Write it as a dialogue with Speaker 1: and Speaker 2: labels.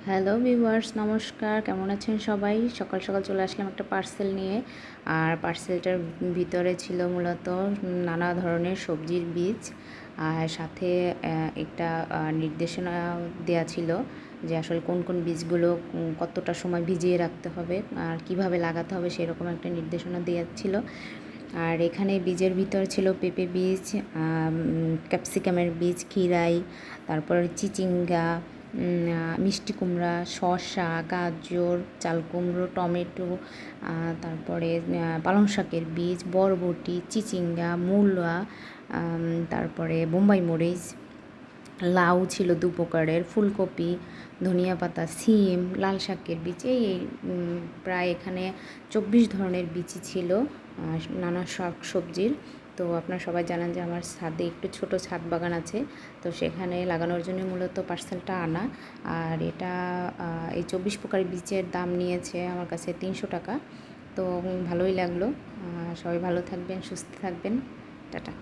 Speaker 1: Hello viewers, নমস্কার। কেমন আছেন সবাই? সকাল সকাল চলে আসলাম একটা পার্সেল নিয়ে। আর পার্সেলটার ভিতরে ছিল মূলত নানা ধরনের সবজির বীজ, আর সাথে একটা নির্দেশনা দেয়া ছিল যে আসলে কোন কোন বীজগুলো কতটা সময় ভিজিয়ে রাখতে হবে আর কিভাবে লাগাতে হবে, সেরকম একটা নির্দেশনা দেয়া ছিল। আর এখানে বীজের ভিতর ছিল পেঁপে বীজ, ক্যাপসিকামের বীজ, খিরাই, তারপর চিচিঙ্গা, মিষ্টি কুমড়া, শসা, গাজর, চাল কুমড়ো, টমেটো, তারপরে পালং শাকের বীজ, বরবটি, চিচিঙ্গা, মূলা, তারপরে বোম্বাই মরিচ, লাউ ছিল 2 প্রকারের, ফুলকপি, ধনিয়া পাতা, সিম, লাল শাকের বীজ, এই প্রায় এখানে 24 ধরনের বীজই ছিল নানা শাক সবজির। তো আপনারা সবাই জানেন যে আমার ছাদে একটু ছোট ছাদ বাগান আছে, তো সেখানে লাগানোর জন্য মূলত পার্সেলটা আনা। আর এটা এই 24 প্রকারের বীজের দাম নিয়েছে আমার কাছে 300 টাকা। তো ভালোই লাগলো। সবাই ভালো থাকবেন, সুস্থ থাকবেন। টাটা।